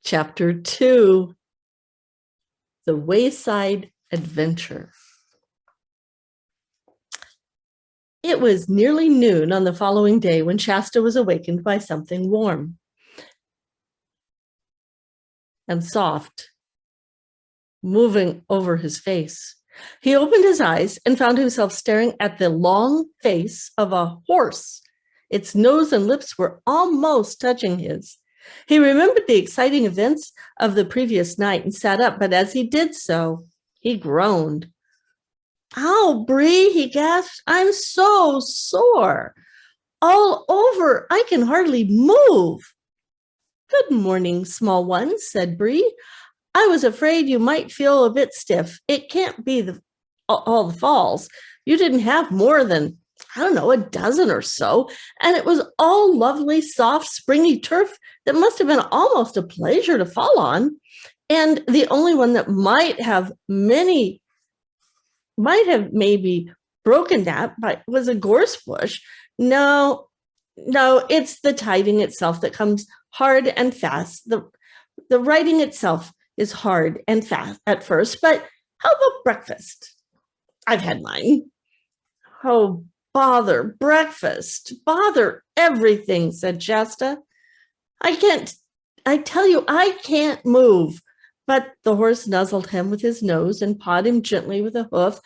Chapter 2, The Wayside Adventure. It was nearly noon on the following day when Shasta was awakened by something warm and soft moving over his face. He opened his eyes and found himself staring at the long face of a horse. Its nose and lips were almost touching his. He remembered the exciting events of the previous night and sat up, but as he did so, he groaned. "Ow, Bree," he gasped. "I'm so sore. All over. I can hardly move." "Good morning, small one," said Bree. "I was afraid you might feel a bit stiff. It can't be all the falls. You didn't have more than, a dozen or so, and it was all lovely, soft, springy turf that must have been almost a pleasure to fall on. And the only one that might have maybe broken that was a gorse bush. No, it's the tiding itself that comes hard and fast. The writing itself is hard and fast at first, but how about breakfast? I've had mine." "Oh, bother breakfast. Bother everything," said Shasta. I tell you, I can't move." But the horse nuzzled him with his nose and pawed him gently with a hoof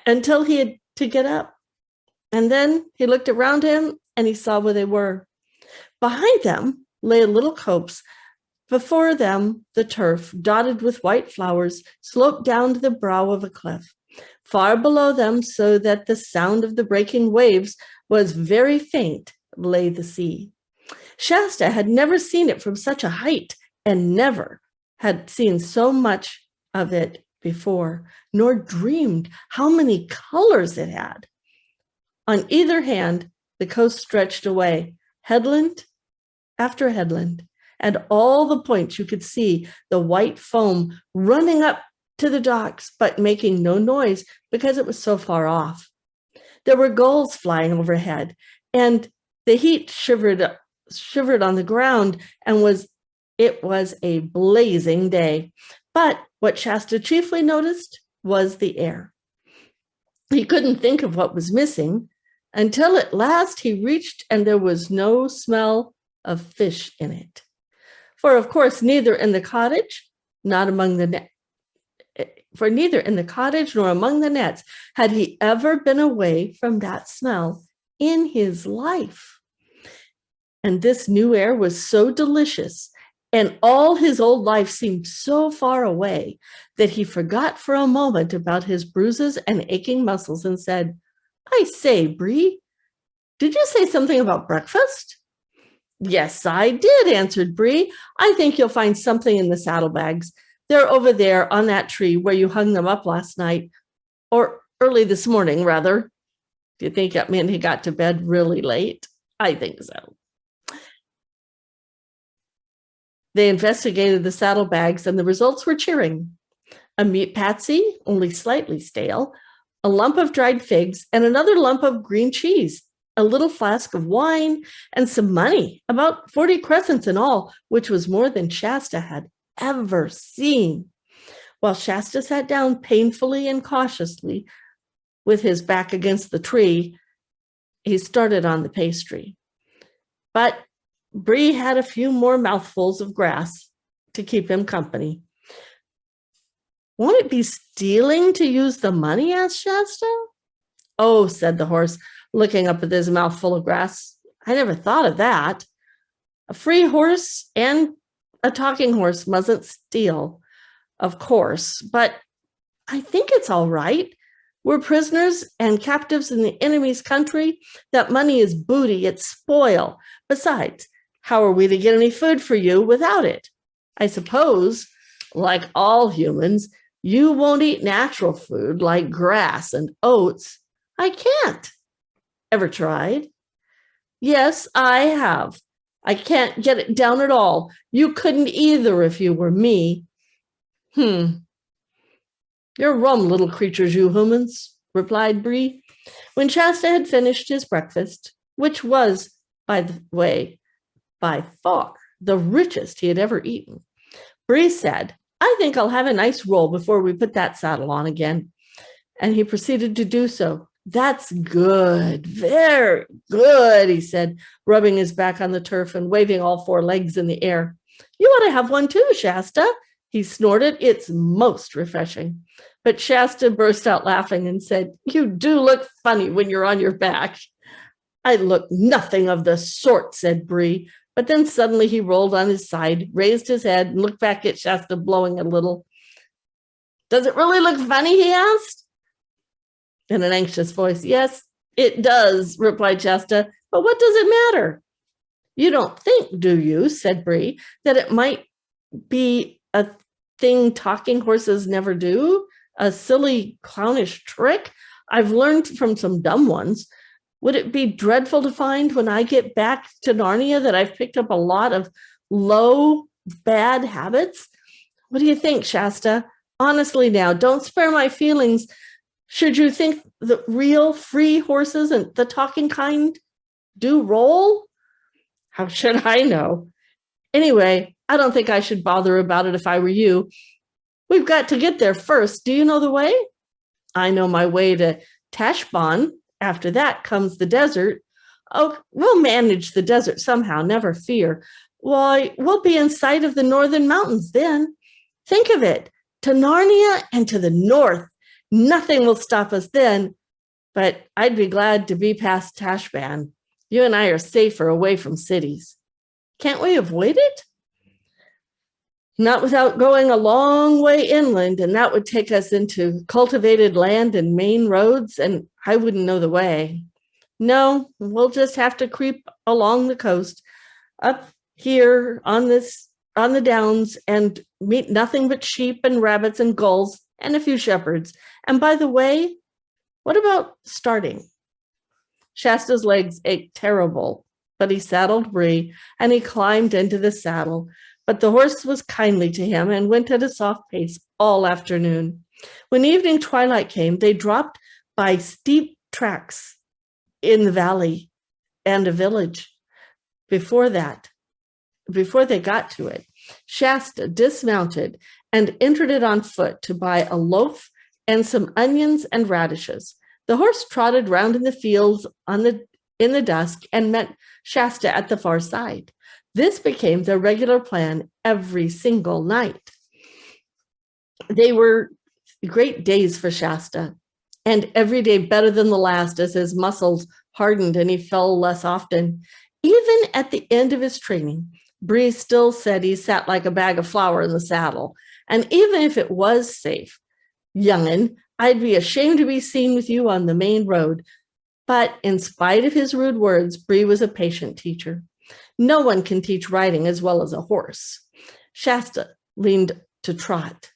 until he had to get up. And then he looked around him and he saw where they were. Behind them lay a little copse. Before them, the turf, dotted with white flowers, sloped down to the brow of a cliff. Far below them, so that the sound of the breaking waves was very faint, lay the sea. Shasta had never seen it from such a height and never had seen so much of it before, nor dreamed how many colors it had. On either hand, the coast stretched away, headland after headland, and all the points you could see the white foam running up to the docks, but making no noise because it was so far off. There were gulls flying overhead, and the heat shivered on the ground, and it was a blazing day. But what Shasta chiefly noticed was the air. He couldn't think of what was missing until at last he reached, and there was no smell of fish in it. For of course, neither in the cottage nor among the nets had he ever been away from that smell in his life. And this new air was so delicious, and all his old life seemed so far away, that he forgot for a moment about his bruises and aching muscles and said, "I say, Bree, did you say something about breakfast?" "Yes, I did," answered Bree. "I think you'll find something in the saddlebags. They're over there on that tree where you hung them up last night, or early this morning, rather." "Do you think that meant he got to bed really late?" "I think so." They investigated the saddlebags, and the results were cheering. A meat patsy, only slightly stale, a lump of dried figs, and another lump of green cheese, a little flask of wine, and some money, about 40 crescents in all, which was more than Shasta had ever seen. While Shasta sat down painfully and cautiously with his back against the tree, he started on the pastry. But Bree had a few more mouthfuls of grass to keep him company. "Won't it be stealing to use the money?" asked Shasta. "Oh," said the horse, looking up at his mouthful of grass, "I never thought of that. A free horse and a talking horse mustn't steal, of course, but I think it's all right. We're prisoners and captives in the enemy's country. That money is booty, it's spoil. Besides, how are we to get any food for you without it? I suppose, like all humans, you won't eat natural food like grass and oats." "I can't." "Ever tried?" "Yes, I have. I can't get it down at all. You couldn't either if you were me." You're rum little creatures, you humans," replied Bree. When Shasta had finished his breakfast, which was, by the way, by far the richest he had ever eaten, Bree said, I think I'll have a nice roll before we put that saddle on again. And he proceeded to do so. That's good, very good, he said, rubbing his back on the turf and waving all four legs in the air. You ought to have one too, Shasta, he snorted. It's most refreshing. But Shasta burst out laughing and said, you do look funny when you're on your back. I look nothing of the sort, said Bree. But then suddenly he rolled on his side, raised his head, and looked back at Shasta, blowing a little. Does it really look funny, he asked? In an anxious voice. Yes, it does, replied Shasta. But what does it matter? You don't think, do you, said Bree, that it might be a thing talking horses never do? A silly, clownish trick I've learned from some dumb ones. Would it be dreadful to find when I get back to Narnia that I've picked up a lot of low, bad habits? What do you think, Shasta? Honestly now, don't spare my feelings. Should you think the real free horses and the talking kind do roll? How should I know? Anyway, I don't think I should bother about it if I were you. We've got to get there first. Do you know the way? I know my way to Tashbaan. After that comes the desert. Oh, we'll manage the desert somehow, never fear. Why, we'll be in sight of the northern mountains then. Think of it, to Narnia and to the north. Nothing will stop us then, but I'd be glad to be past Tashbaan. You and I are safer away from cities. Can't we avoid it? Not without going a long way inland, and that would take us into cultivated land and main roads, and I wouldn't know the way. No, we'll just have to creep along the coast, up here on the downs, and meet nothing but sheep and rabbits and gulls and a few shepherds. And by the way, what about starting? Shasta's legs ached terrible, but he saddled Bree and he climbed into the saddle. But the horse was kindly to him and went at a soft pace all afternoon. When evening twilight came, they dropped by steep tracks in the valley and a village. Before they got to it, Shasta dismounted and entered it on foot to buy a loaf and some onions and radishes. The horse trotted round in the fields in the dusk and met Shasta at the far side. This became their regular plan every single night. They were great days for Shasta, and every day better than the last as his muscles hardened and he fell less often. Even at the end of his training, Bree still said he sat like a bag of flour in the saddle. And even if it was safe, young'un, I'd be ashamed to be seen with you on the main road. But in spite of his rude words, Bree was a patient teacher. No one can teach riding as well as a horse. Shasta learned to trot,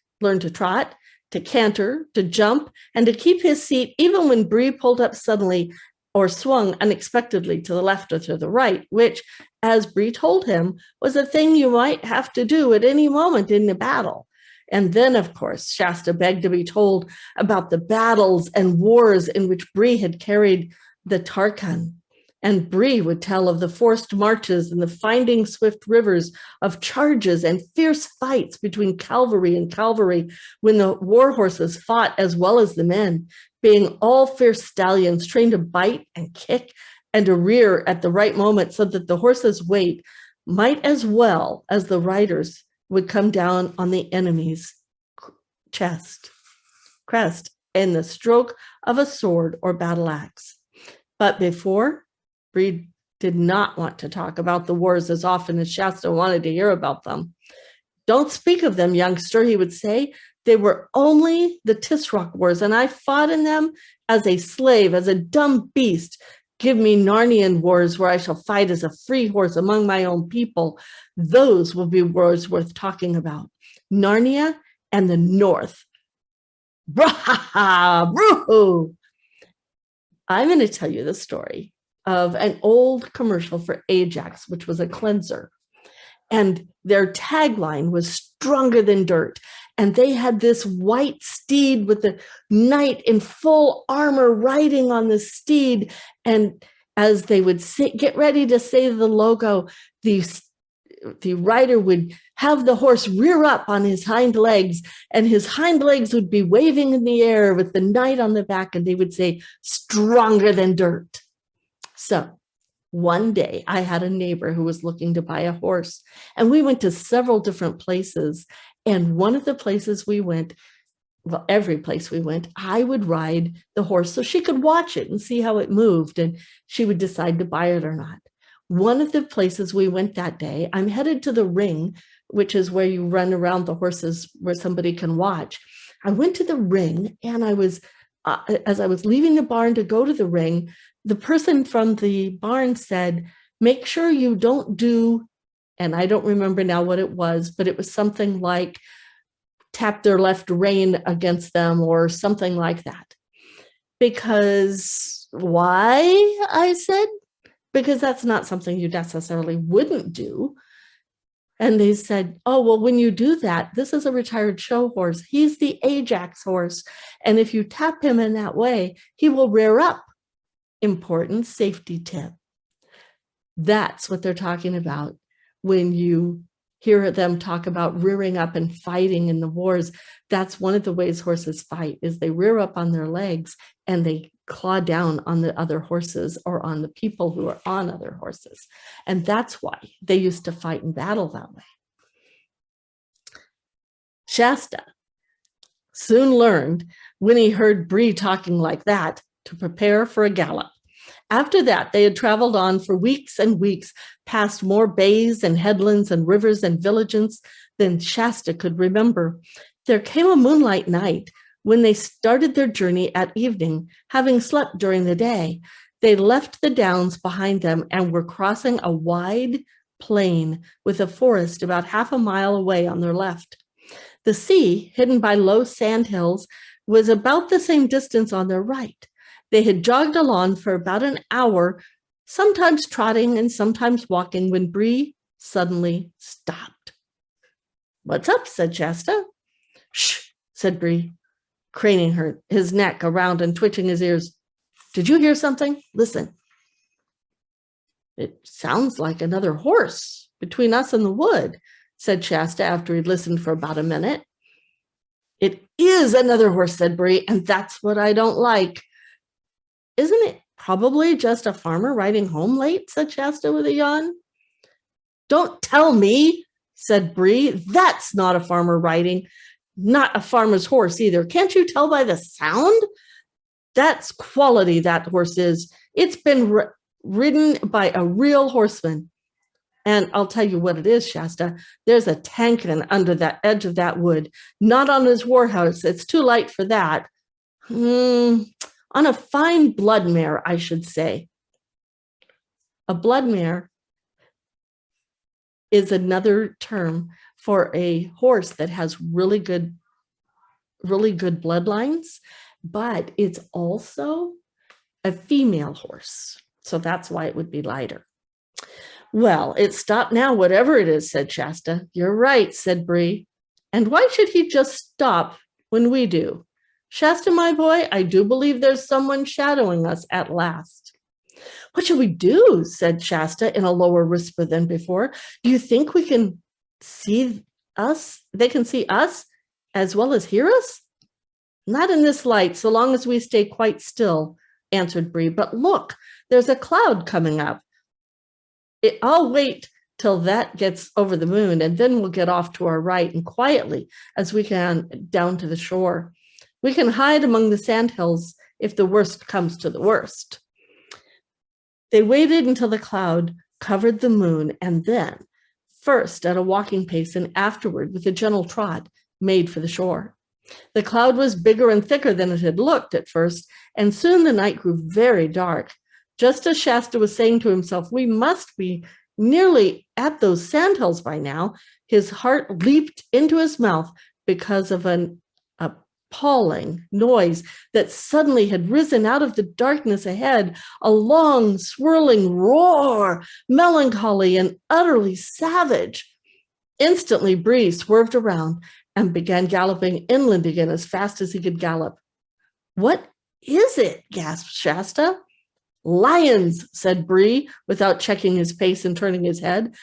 to canter, to jump, and to keep his seat even when Bree pulled up suddenly or swung unexpectedly to the left or to the right, which, as Bree told him, was a thing you might have to do at any moment in the battle. And then, of course, Shasta begged to be told about the battles and wars in which Bree had carried the Tarkan. And Bree would tell of the forced marches and the finding swift rivers, of charges and fierce fights between cavalry and cavalry when the war horses fought as well as the men, being all fierce stallions trained to bite and kick and to rear at the right moment so that the horse's weight might as well as the riders would come down on the enemy's crest in the stroke of a sword or battle axe. But before, Bree did not want to talk about the wars as often as Shasta wanted to hear about them. Don't speak of them, youngster, he would say. They were only the Tisroc wars, and I fought in them as a slave, as a dumb beast. Give me Narnian wars where I shall fight as a free horse among my own people. Those will be wars worth talking about. Narnia and the North. Brah! Broo! I'm going to tell you the story of an old commercial for Ajax, which was a cleanser. And their tagline was stronger than dirt. And they had this white steed with the knight in full armor riding on the steed. And as they would get ready to say the logo, the rider would have the horse rear up on his hind legs, and his hind legs would be waving in the air with the knight on the back, and they would say, stronger than dirt. So one day I had a neighbor who was looking to buy a horse, and we went to several different places. And one of the places we went, well, every place we went, I would ride the horse so she could watch it and see how it moved, and she would decide to buy it or not. One of the places we went that day, I'm headed to the ring, which is where you run around the horses where somebody can watch. I went to the ring, and as I was leaving the barn to go to the ring, the person from the barn said, make sure you don't do, and I don't remember now what it was, but it was something like tap their left rein against them or something like that. Because why? I said, because that's not something you necessarily wouldn't do. And they said, oh, well, when you do that, this is a retired show horse. He's the Ajax horse. And if you tap him in that way, he will rear up. Important safety tip. That's what they're talking about when you hear them talk about rearing up and fighting in the wars. That's one of the ways horses fight, is they rear up on their legs and they claw down on the other horses or on the people who are on other horses. And that's why they used to fight in battle that way. Shasta soon learned, when he heard Bree talking like that, to prepare for a gallop. After that, they had traveled on for weeks and weeks, past more bays and headlands and rivers and villages than Shasta could remember. There came a moonlight night when they started their journey at evening, having slept during the day. They left the downs behind them and were crossing a wide plain with a forest about half a mile away on their left. The sea, hidden by low sand hills, was about the same distance on their right. They had jogged along for about an hour, sometimes trotting and sometimes walking, when Bree suddenly stopped. What's up? Said Shasta. Shh, said Bree, craning his neck around and twitching his ears. Did you hear something? Listen. It sounds like another horse between us and the wood, said Shasta after he'd listened for about a minute. It is another horse, said Bree, and that's what I don't like. Isn't it probably just a farmer riding home late, said Shasta with a yawn. Don't tell me, said Bree. That's not a farmer riding, not a farmer's horse either. Can't you tell by the sound? That's quality, that horse is. It's been ridden by a real horseman. And I'll tell you what it is, Shasta. There's a tankin under that edge of that wood. Not on his warhorse. It's too light for that. On a fine blood mare, I should say. A blood mare is another term for a horse that has really good bloodlines, but it's also a female horse. So that's why it would be lighter. Well, it stopped now, whatever it is, said Shasta. You're right, said Bree. And why should he just stop when we do? Shasta, my boy, I do believe there's someone shadowing us at last. What shall we do? Said Shasta in a lower whisper than before. Do you think we can see us? They can see us as well as hear us? Not in this light, so long as we stay quite still, answered Bree. But look, there's a cloud coming up. I'll wait till that gets over the moon, and then we'll get off to our right and quietly as we can down to the shore. We can hide among the sandhills if the worst comes to the worst. They waited until the cloud covered the moon, and then, first at a walking pace and afterward with a gentle trot, made for the shore. The cloud was bigger and thicker than it had looked at first, and soon the night grew very dark. Just as Shasta was saying to himself, we must be nearly at those sandhills by now, his heart leaped into his mouth because of an appalling noise that suddenly had risen out of the darkness ahead, a long, swirling roar, melancholy and utterly savage. Instantly, Bree swerved around and began galloping inland again as fast as he could gallop. What is it? Gasped Shasta. Lions, said Bree, without checking his pace and turning his head.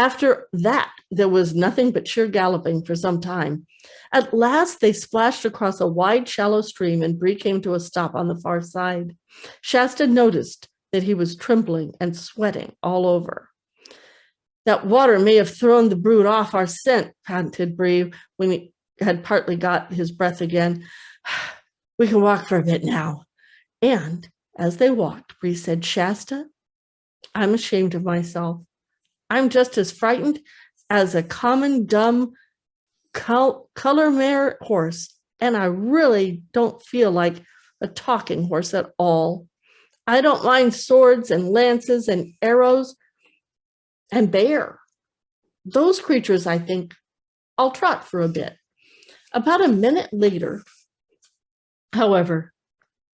After that, there was nothing but sheer galloping for some time. At last, they splashed across a wide, shallow stream, and Bree came to a stop on the far side. Shasta noticed that he was trembling and sweating all over. That water may have thrown the brute off our scent, panted Bree when he had partly got his breath again. We can walk for a bit now. And as they walked, Bree said, Shasta, I'm ashamed of myself. I'm just as frightened as a common dumb color mare horse, and I really don't feel like a talking horse at all. I don't mind swords and lances and arrows and bear. Those creatures, I think, I'll trot for a bit. About a minute later, however,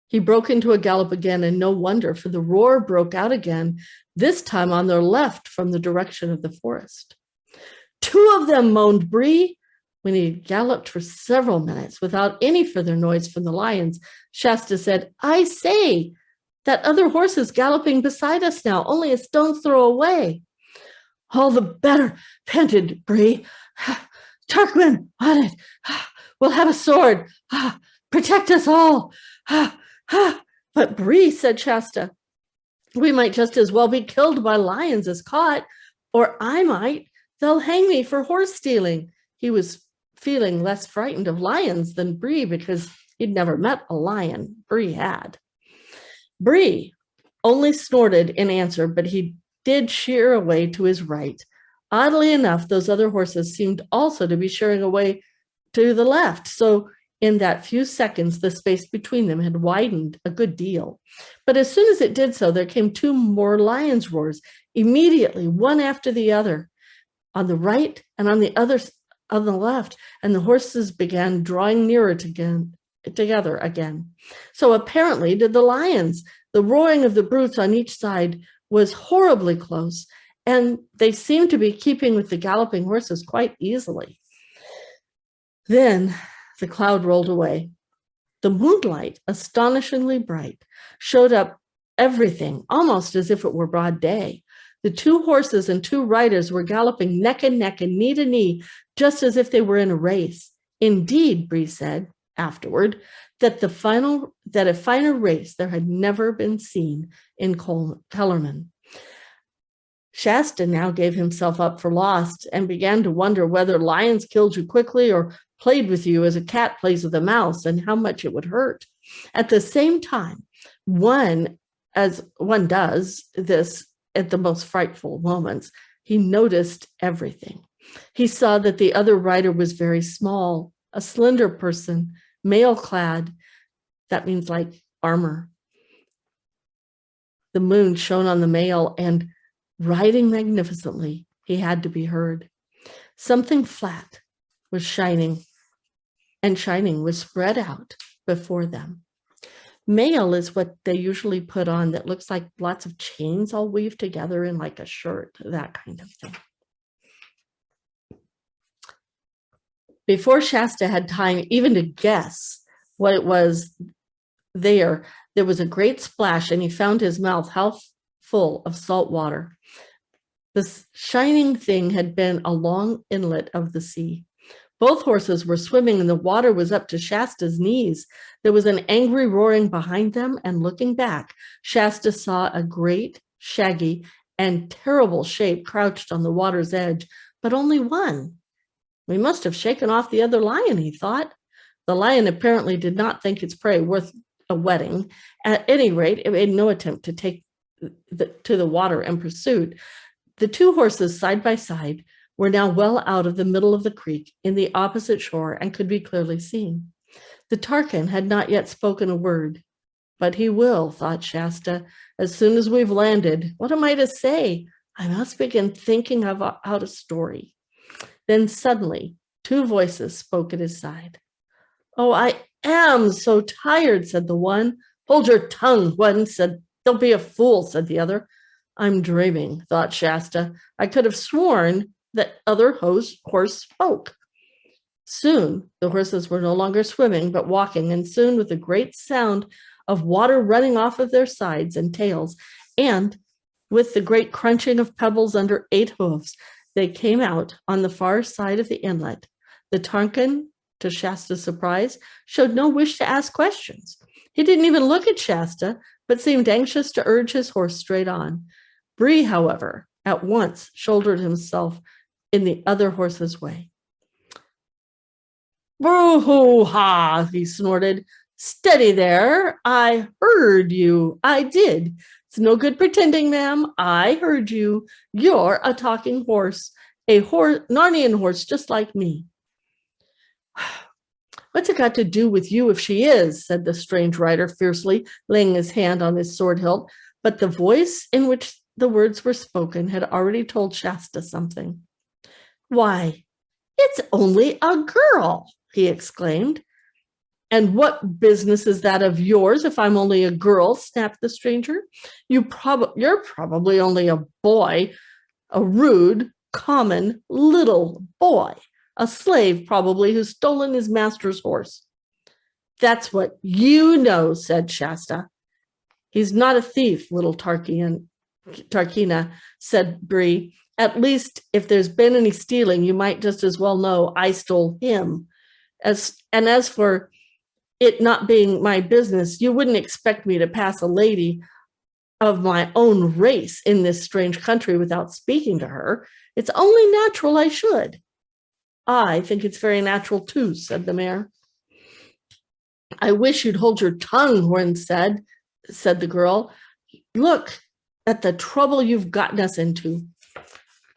he broke into a gallop again, and no wonder, for the roar broke out again, this time on their left from the direction of the forest. Two of them, moaned Bree. When he galloped for several minutes without any further noise from the lions, Shasta said, I say, that other horse is galloping beside us now, only a stone's throw away. All the better, panted Bree. Turkmen, on it. We'll have a sword. Protect us all. But Bree, said Shasta, we might just as well be killed by lions as caught, or I might. They'll hang me for horse stealing. He was feeling less frightened of lions than Bree because he'd never met a lion. Bree had. Bree only snorted in answer, but he did sheer away to his right. Oddly enough, those other horses seemed also to be sheering away to the left. So in that few seconds, the space between them had widened a good deal. But as soon as it did so, there came two more lions' roars, immediately, one after the other, on the right and on the other on the left, and the horses began drawing nearer together again. So apparently did the lions. The roaring of the brutes on each side was horribly close, and they seemed to be keeping with the galloping horses quite easily. Then the cloud rolled away. The moonlight, astonishingly bright, showed up everything, almost as if it were broad day. The two horses and two riders were galloping neck and knee to knee, just as if they were in a race. Indeed, Bree said afterward, that a finer race there had never been seen in Kellerman. Shasta now gave himself up for lost and began to wonder whether lions killed you quickly or played with you as a cat plays with a mouse, and how much it would hurt. At the same time, as one does this at the most frightful moments, he noticed everything. He saw that the other rider was very small, a slender person, mail-clad. That means like armor. The moon shone on the mail, and riding magnificently, he had to be heard. Something flat was shining, and shining was spread out before them. Mail is what they usually put on that looks like lots of chains all weaved together in like a shirt, that kind of thing. Before Shasta had time even to guess what it was there was a great splash, and he found his mouth half full of salt water. This shining thing had been a long inlet of the sea. Both horses were swimming, and the water was up to Shasta's knees. There was an angry roaring behind them, and looking back, Shasta saw a great, shaggy, and terrible shape crouched on the water's edge, but only one. We must have shaken off the other lion, he thought. The lion apparently did not think its prey worth a wetting. At any rate, it made no attempt to take to the water in pursuit. The two horses, side by side, were now well out of the middle of the creek in the opposite shore and could be clearly seen. The Tarkan had not yet spoken a word, but he will, thought Shasta, as soon as we've landed. What am I to say? I must begin thinking out a story. Then suddenly, two voices spoke at his side. Oh, I am so tired, said the one. Hold your tongue, one said. Don't be a fool, said the other. I'm dreaming, thought Shasta. I could have sworn that other horse spoke. Soon, the horses were no longer swimming, but walking, and soon, with a great sound of water running off of their sides and tails, and with the great crunching of pebbles under 8 hoofs, They came out on the far side of the inlet. The Tarkan, to Shasta's surprise, showed no wish to ask questions. He didn't even look at Shasta, but seemed anxious to urge his horse straight on. Bree, however, at once shouldered himself in the other horse's way. Boo-hoo-ha, he snorted. Steady there. I heard you. I did. It's no good pretending, ma'am. I heard you. You're a talking horse, a Narnian horse just like me. What's it got to do with you if she is? Said the strange rider fiercely, laying his hand on his sword hilt. But the voice in which the words were spoken had already told Shasta something. Why, it's only a girl, he exclaimed. And what business is that of yours if I'm only a girl? Snapped the stranger. You're probably only a boy, a rude, common little boy, a slave probably who's stolen his master's horse. That's what you know, said Shasta. He's not a thief, little Tarkina, said Bree. At least if there's been any stealing, you might just as well know I stole him. As for it not being my business, you wouldn't expect me to pass a lady of my own race in this strange country without speaking to her. It's only natural I should. I think it's very natural too, said the mayor. I wish you'd hold your tongue, Horn said the girl. Look at the trouble you've gotten us into.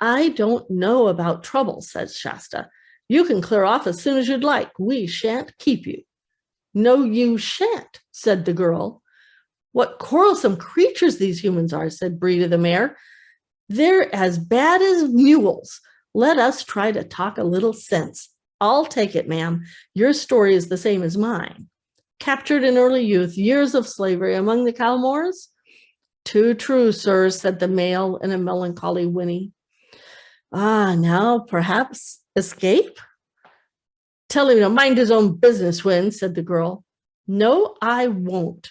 I don't know about trouble, said Shasta. You can clear off as soon as you'd like. We shan't keep you. No, you shan't, said the girl. What quarrelsome creatures these humans are, said Bree to the mayor. They're as bad as mules. Let us try to talk a little sense. I'll take it, ma'am. Your story is the same as mine. Captured in early youth, years of slavery among the Calmores? Too true, sir, said the male in a melancholy whinny. Ah, now perhaps escape? Tell him to mind his own business, Wynne, said the girl. No, I won't.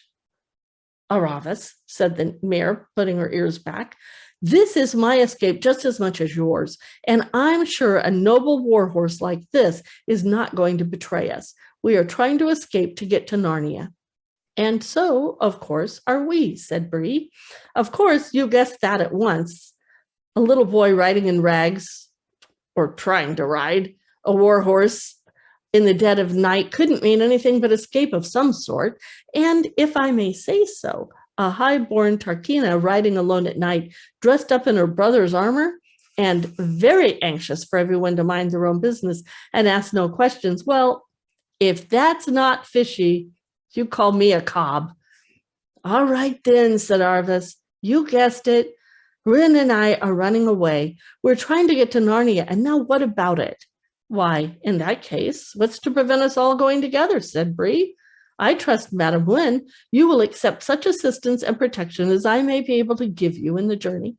Aravis, said the mayor, putting her ears back. This is my escape just as much as yours, and I'm sure a noble war horse like this is not going to betray us. We are trying to escape to get to Narnia. And so, of course, are we, said Bree. Of course, you guessed that at once. A little boy riding in rags, or trying to ride, a war horse in the dead of night couldn't mean anything but escape of some sort. And if I may say so, a high-born Tarkina riding alone at night, dressed up in her brother's armor, and very anxious for everyone to mind their own business and ask no questions. Well, if that's not fishy, you call me a cob. All right then, said Arvis. You guessed it. Rin and I are running away. We're trying to get to Narnia, and now what about it? Why, in that case, what's to prevent us all going together, said Bree. I trust, Madam Wynne, you will accept such assistance and protection as I may be able to give you in the journey.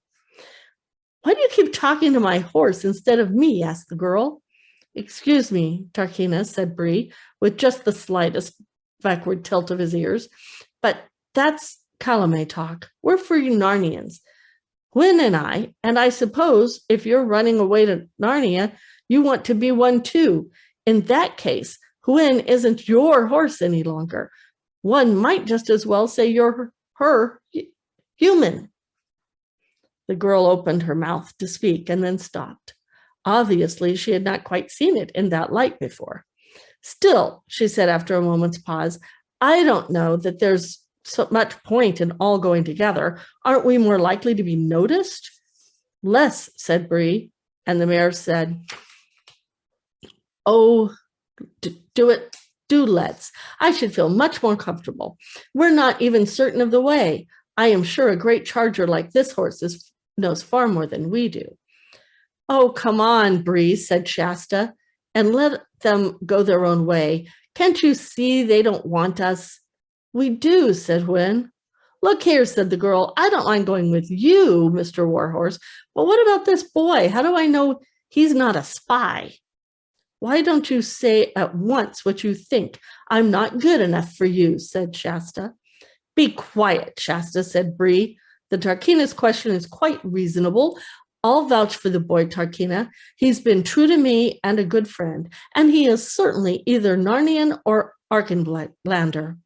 Why do you keep talking to my horse instead of me? Asked the girl. Excuse me, Tarkina, said Bree, with just the slightest backward tilt of his ears, but that's Calumet talk. We're free Narnians. Wynne and I suppose if you're running away to Narnia, you want to be one too. In that case, Wynne isn't your horse any longer. One might just as well say you're her human. The girl opened her mouth to speak and then stopped. Obviously, she had not quite seen it in that light before. Still, she said after a moment's pause, I don't know that there's so much point in all going together. Aren't we more likely to be noticed? Less, said Bree, and the mayor said, oh, do let's. I should feel much more comfortable. We're not even certain of the way. I am sure a great charger like this horse knows far more than we do. Oh, come on, Bree, said Shasta, and let them go their own way. Can't you see they don't want us? We do, said Wynne. Look here, said the girl. I don't mind going with you, Mr. Warhorse, but what about this boy? How do I know he's not a spy? Why don't you say at once what you think? I'm not good enough for you, said Shasta. Be quiet, Shasta, said Bree. The Tarkina's question is quite reasonable, I'll vouch for the boy, Tarkina. He's been true to me and a good friend, and he is certainly either Narnian or Arkenlander.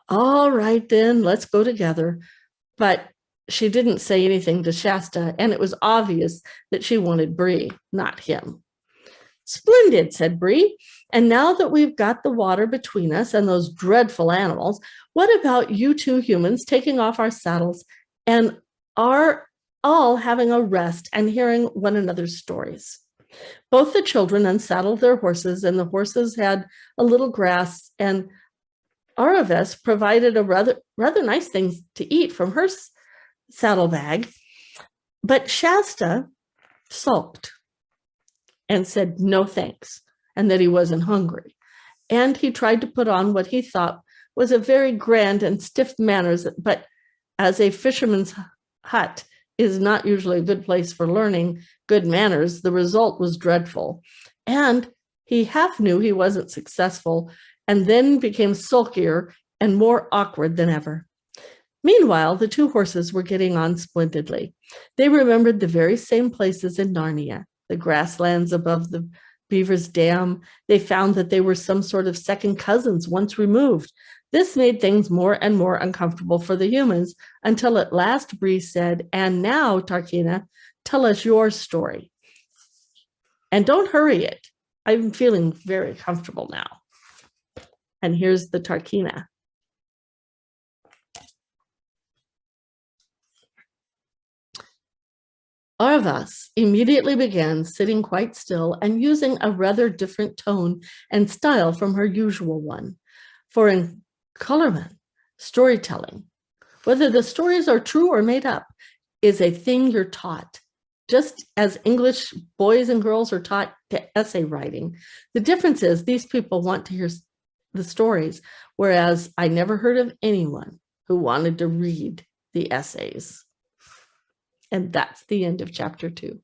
All right, then, let's go together. But she didn't say anything to Shasta, and it was obvious that she wanted Bree, not him. Splendid, said Bree. And now that we've got the water between us and those dreadful animals, what about you two humans taking off our saddles and are all having a rest and hearing one another's stories? Both the children unsaddled their horses, and the horses had a little grass, and Aravis provided a rather nice thing to eat from her saddlebag. But Shasta sulked and said no thanks, and that he wasn't hungry. And he tried to put on what he thought was a very grand and stiff manners, but as a fisherman's hut is not usually a good place for learning good manners, the result was dreadful. And he half knew he wasn't successful, and then became sulkier and more awkward than ever. Meanwhile, the two horses were getting on splendidly. They remembered the very same places in Narnia, the grasslands above the beaver's dam. They found that they were some sort of second cousins once removed. This made things more and more uncomfortable for the humans until at last Bree said, and now, Tarkina, tell us your story. And don't hurry it. I'm feeling very comfortable now. And here's the Tarkina. Arvas immediately began sitting quite still and using a rather different tone and style from her usual one. For in colorman, storytelling, whether the stories are true or made up, is a thing you're taught. Just as English boys and girls are taught to essay writing, the difference is these people want to hear the stories, whereas I never heard of anyone who wanted to read the essays. And that's the end of chapter 2.